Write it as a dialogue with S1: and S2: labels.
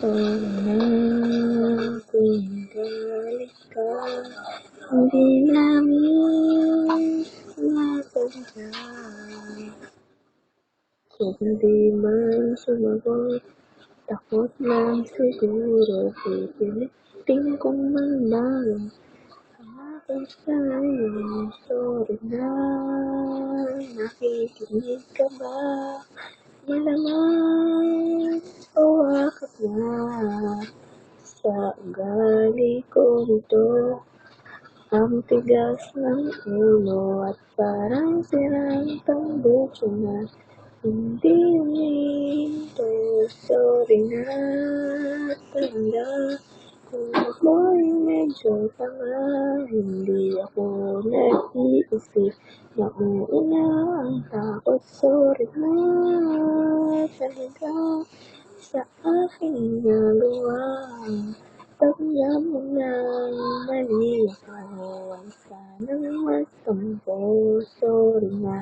S1: kung galit ka, hindi namin masadya. Kung hindi man sumagot, takot lang siguro, pipilitin kong magbago. Ang aking sa'yo, sorry na, nakikinig ka ba? Malamang uwakap na sa ugali ko nito. Ang tigas ng ulo at parang sirang tambucho na hindi huminto. Sorry na talaga kung ako'y medyo tanga. Hindi ako nag-iisip, nauuna ang takot. Sorry na talaga sa aking nagawa. Tanggap mo ng mali ako, huwag sanang magtampo. Sorry na.